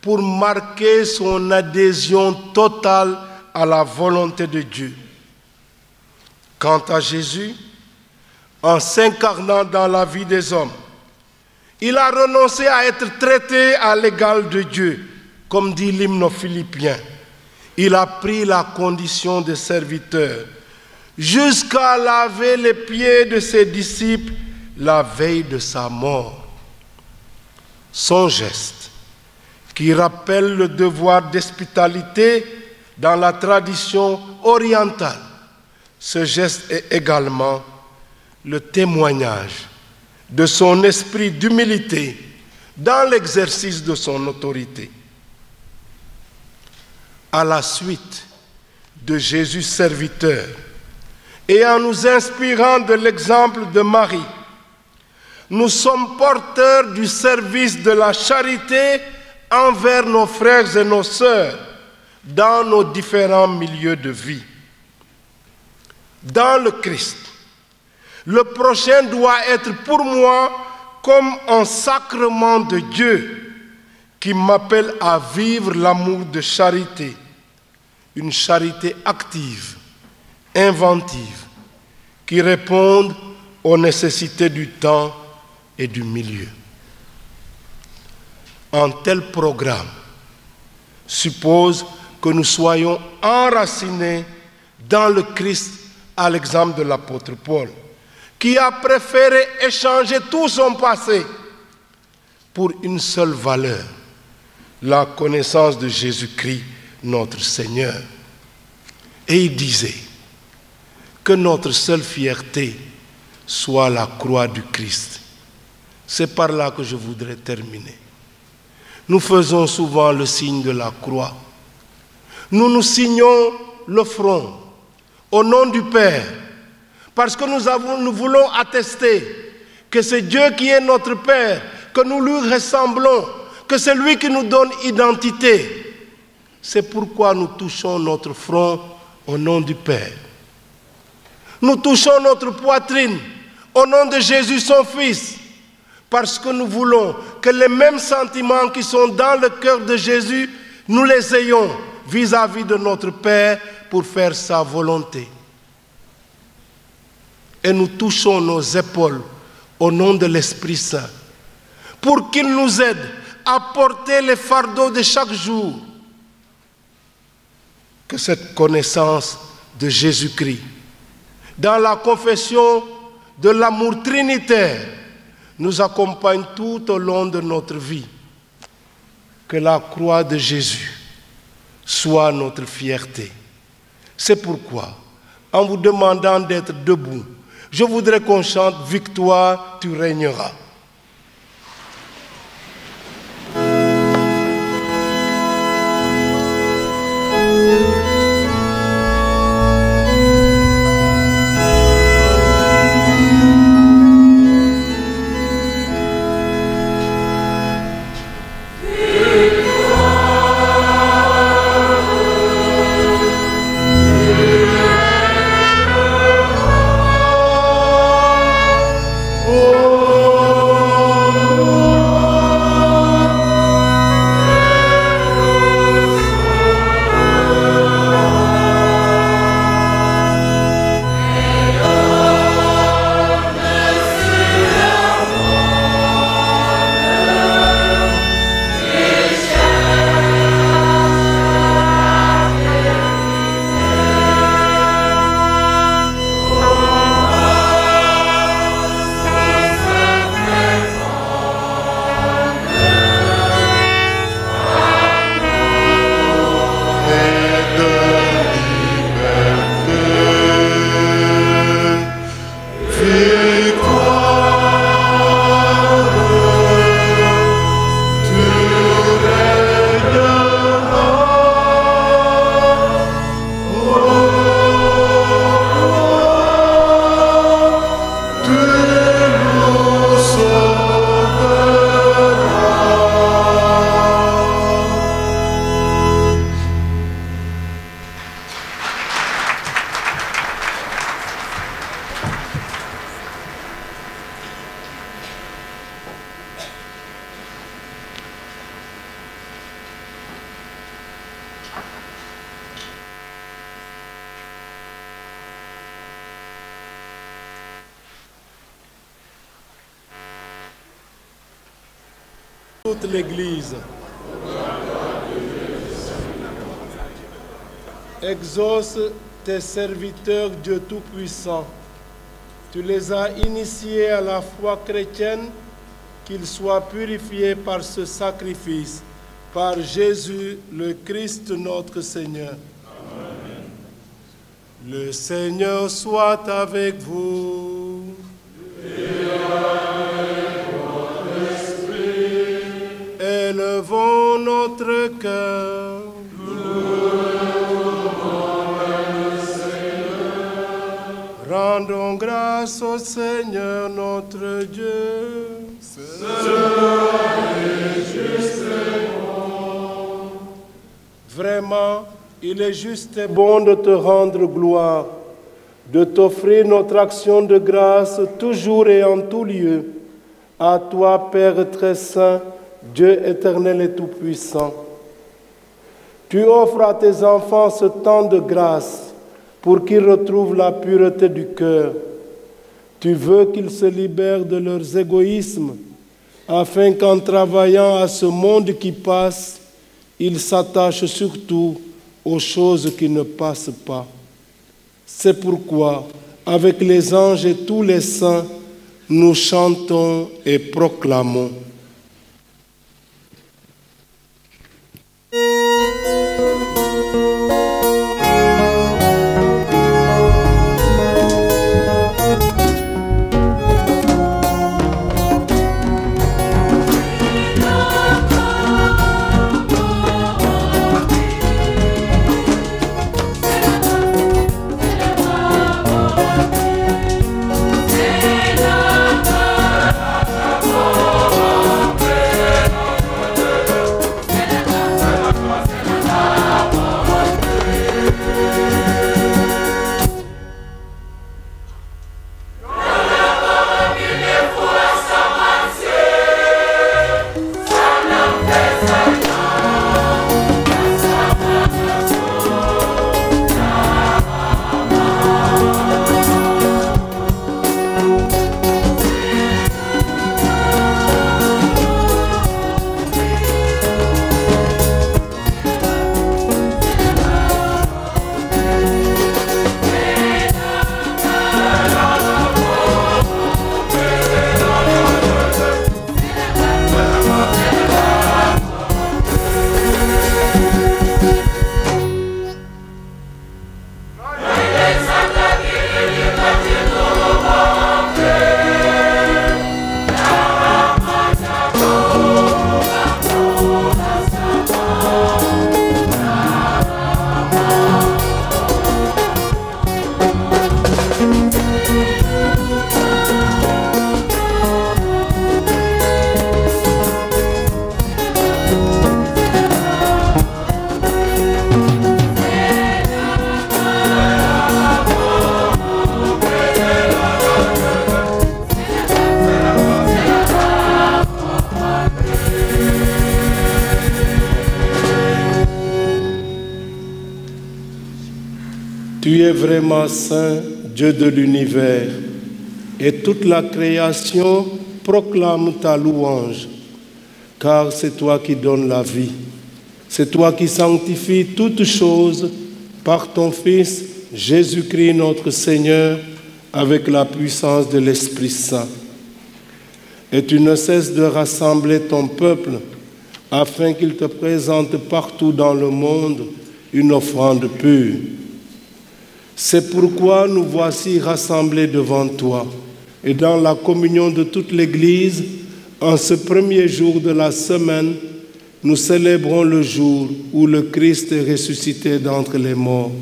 pour marquer son adhésion totale à la volonté de Dieu. Quant à Jésus, en s'incarnant dans la vie des hommes, il a renoncé à être traité à l'égal de Dieu, comme dit l'hymne aux Philippiens. Il a pris la condition de serviteur, jusqu'à laver les pieds de ses disciples la veille de sa mort. Son geste, qui rappelle le devoir d'hospitalité dans la tradition orientale, ce geste est également le témoignage de son esprit d'humilité dans l'exercice de son autorité. À la suite de Jésus serviteur et en nous inspirant de l'exemple de Marie, nous sommes porteurs du service de la charité envers nos frères et nos sœurs dans nos différents milieux de vie. Dans le Christ, le prochain doit être pour moi comme un sacrement de Dieu qui m'appelle à vivre l'amour de charité, une charité active, inventive, qui réponde aux nécessités du temps et du milieu. Un tel programme suppose que nous soyons enracinés dans le Christ à l'exemple de l'apôtre Paul, qui a préféré échanger tout son passé pour une seule valeur, la connaissance de Jésus-Christ, notre Seigneur. Et il disait que notre seule fierté soit la croix du Christ. C'est par là que je voudrais terminer. Nous faisons souvent le signe de la croix. Nous nous signons le front au nom du Père, parce que nous voulons attester que c'est Dieu qui est notre Père, que nous lui ressemblons, que c'est lui qui nous donne identité. C'est pourquoi nous touchons notre front au nom du Père. Nous touchons notre poitrine au nom de Jésus, son Fils, parce que nous voulons que les mêmes sentiments qui sont dans le cœur de Jésus, nous les ayons vis-à-vis de notre Père pour faire sa volonté. Et nous touchons nos épaules au nom de l'Esprit Saint, pour qu'il nous aide à porter les fardeaux de chaque jour. Que cette connaissance de Jésus-Christ, dans la confession de l'amour trinitaire, nous accompagne tout au long de notre vie que la croix de Jésus soit notre fierté. C'est pourquoi, en vous demandant d'être debout, je voudrais qu'on chante « Victoire, tu régneras ». Toute l'Église. Exauce tes serviteurs, Dieu Tout-Puissant. Tu les as initiés à la foi chrétienne, qu'ils soient purifiés par ce sacrifice, par Jésus, le Christ notre Seigneur. Amen. Le Seigneur soit avec vous. Élevons notre cœur. Rendons grâce au Seigneur notre Dieu. Vraiment, il est juste et bon de te rendre gloire, de t'offrir notre action de grâce toujours et en tout lieu. À toi, Père très saint, Dieu éternel et tout-puissant. Tu offres à tes enfants ce temps de grâce pour qu'ils retrouvent la pureté du cœur. Tu veux qu'ils se libèrent de leurs égoïsmes afin qu'en travaillant à ce monde qui passe, ils s'attachent surtout aux choses qui ne passent pas. C'est pourquoi, avec les anges et tous les saints, nous chantons et proclamons. Oh Tu es vraiment saint, Dieu de l'univers, et toute la création proclame ta louange, car c'est toi qui donnes la vie. C'est toi qui sanctifies toutes choses par ton Fils, Jésus-Christ notre Seigneur, avec la puissance de l'Esprit Saint. Et tu ne cesses de rassembler ton peuple afin qu'il te présente partout dans le monde une offrande pure. C'est pourquoi nous voici rassemblés devant toi et dans la communion de toute l'Église, en ce premier jour de la semaine, nous célébrons le jour où le Christ est ressuscité d'entre les morts.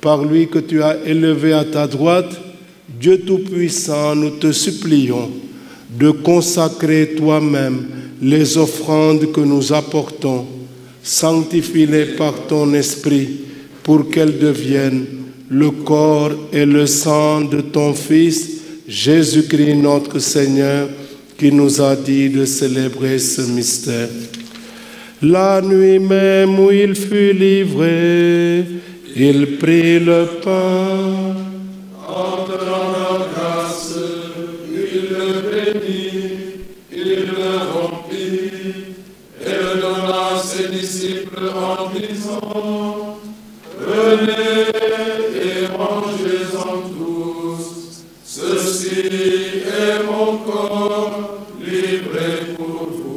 Par lui que tu as élevé à ta droite, Dieu Tout-Puissant, nous te supplions de consacrer toi-même les offrandes que nous apportons. Sanctifie-les par ton Esprit pour qu'elles deviennent le corps et le sang de ton Fils, Jésus-Christ notre Seigneur, qui nous a dit de célébrer ce mystère. La nuit même où il fut livré, il prit le pain, en te rendant grâce, il le bénit, il le rompit, et le donna à ses disciples en disant, venez et mangez-en tous, ceci est mon corps livré pour vous.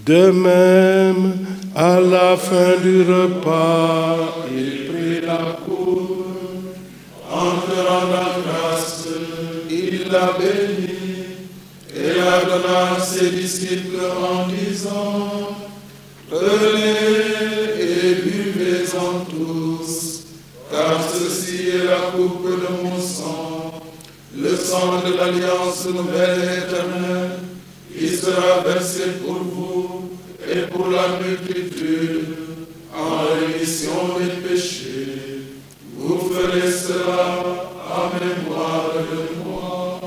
De même, à la fin du repas, il prit la coupe, en te rendant grâce, il la bénit et la donna à ses disciples en disant, prenez et buvez-en tous, car ceci est la coupe de mon sang, le sang de l'alliance nouvelle et éternelle, qui sera versé pour vous et pour la multitude en rémission des péchés. Vous ferez cela en mémoire de moi.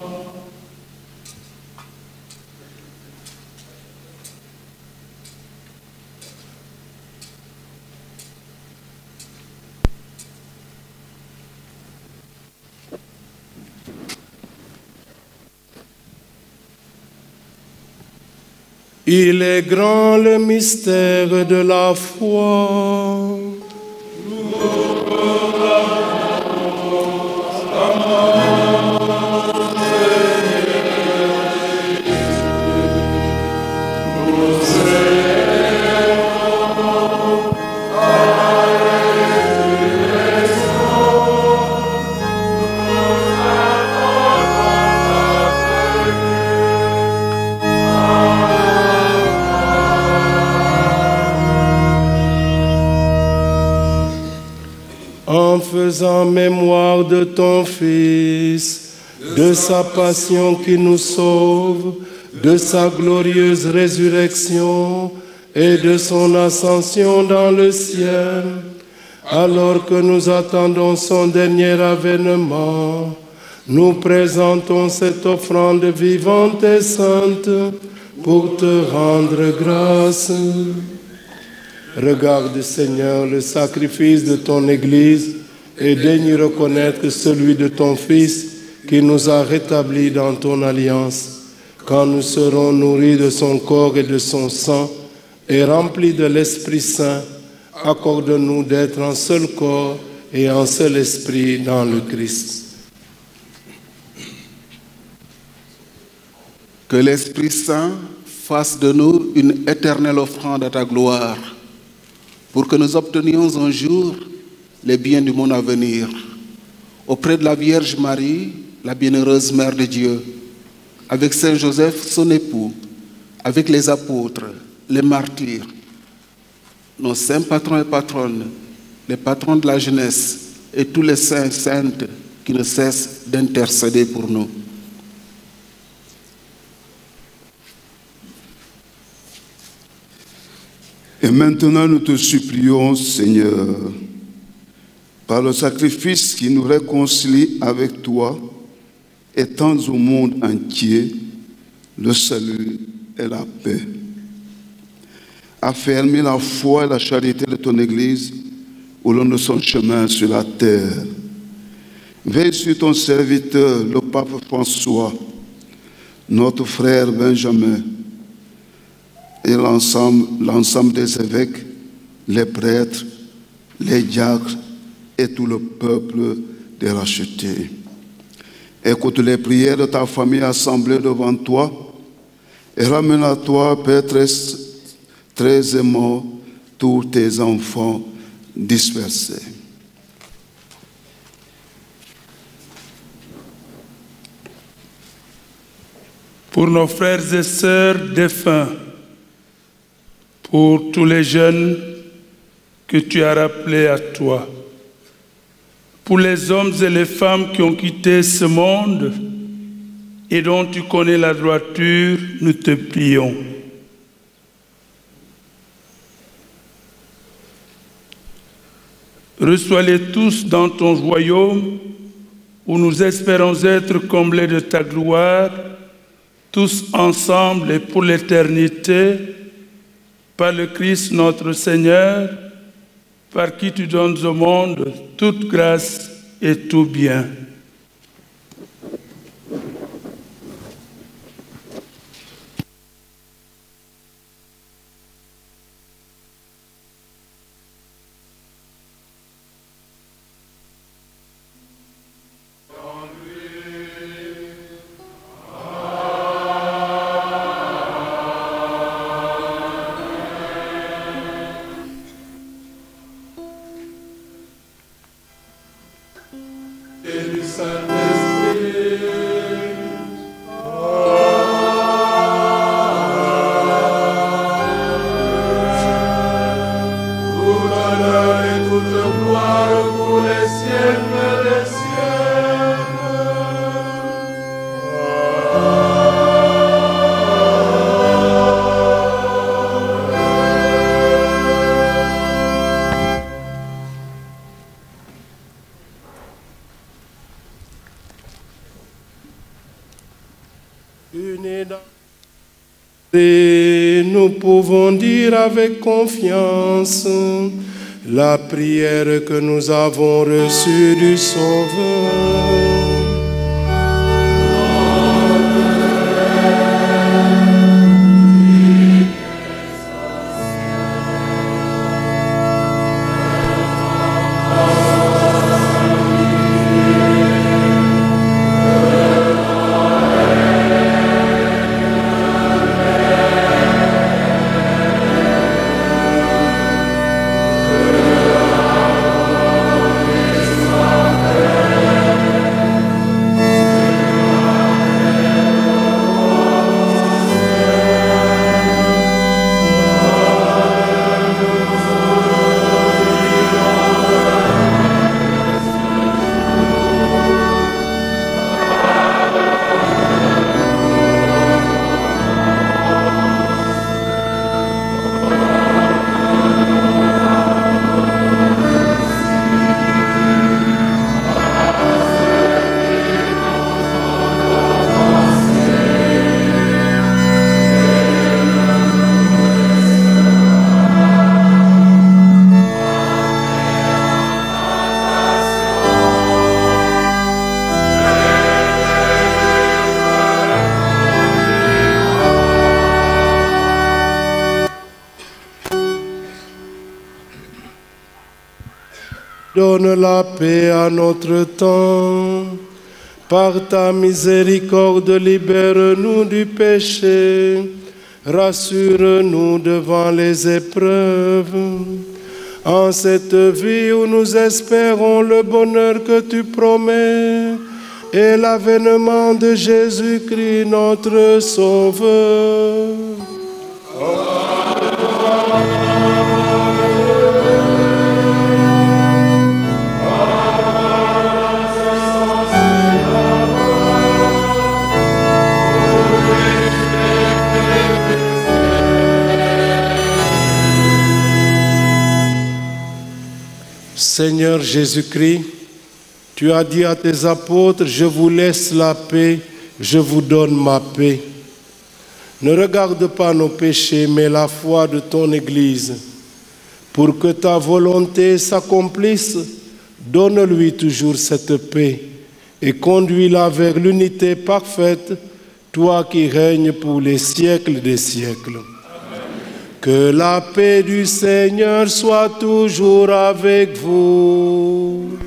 Il est grand le mystère de la foi. En faisant mémoire de ton Fils, de sa passion qui nous sauve, de sa glorieuse résurrection et de son ascension dans le ciel, alors que nous attendons son dernier avènement, nous présentons cette offrande vivante et sainte pour te rendre grâce. Regarde, Seigneur, le sacrifice de ton Église et daigne reconnaître celui de ton Fils qui nous a rétablis dans ton alliance. Quand nous serons nourris de son corps et de son sang et remplis de l'Esprit Saint, accorde-nous d'être un seul corps et un seul esprit dans le Christ. Que l'Esprit Saint fasse de nous une éternelle offrande à ta gloire, pour que nous obtenions un jour les biens du monde à venir. Auprès de la Vierge Marie, la bienheureuse Mère de Dieu, avec Saint Joseph, son époux, avec les apôtres, les martyrs, nos saints patrons et patronnes, les patrons de la jeunesse et tous les saints et saintes qui ne cessent d'intercéder pour nous. Et maintenant, nous te supplions, Seigneur, par le sacrifice qui nous réconcilie avec toi, étends au monde entier le salut et la paix. Affermis la foi et la charité de ton Église au long de son chemin sur la terre. Veille sur ton serviteur, le pape François, notre frère Benjamin, et l'ensemble des évêques, les prêtres, les diacres et tout le peuple des rachetés. Écoute les prières de ta famille assemblée devant toi et ramène à toi, Père très aimant, tous tes enfants dispersés. Pour nos frères et sœurs défunts, pour tous les jeunes que tu as rappelés à toi, pour les hommes et les femmes qui ont quitté ce monde et dont tu connais la droiture, nous te prions. Reçois-les tous dans ton royaume où nous espérons être comblés de ta gloire, tous ensemble et pour l'éternité, par le Christ notre Seigneur, par qui tu donnes au monde toute grâce et tout bien. Et nous pouvons dire avec confiance la prière que nous avons reçue du Sauveur. Donne la paix à notre temps. Par ta miséricorde, libère-nous du péché. Rassure-nous devant les épreuves. En cette vie où nous espérons le bonheur que tu promets et l'avènement de Jésus-Christ, notre Sauveur. Seigneur Jésus-Christ, tu as dit à tes apôtres, je vous laisse la paix, je vous donne ma paix. Ne regarde pas nos péchés, mais la foi de ton Église. Pour que ta volonté s'accomplisse, donne-lui toujours cette paix et conduis-la vers l'unité parfaite, toi qui règnes pour les siècles des siècles. Amen. Que la paix du Seigneur soit toujours avec vous.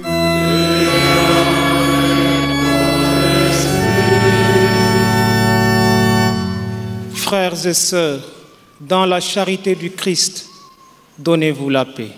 Frères et sœurs, dans la charité du Christ, donnez-vous la paix.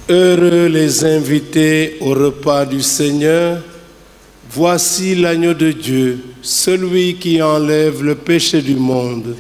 Heureux les invités au repas du Seigneur. Voici l'agneau de Dieu, celui qui enlève le péché du monde.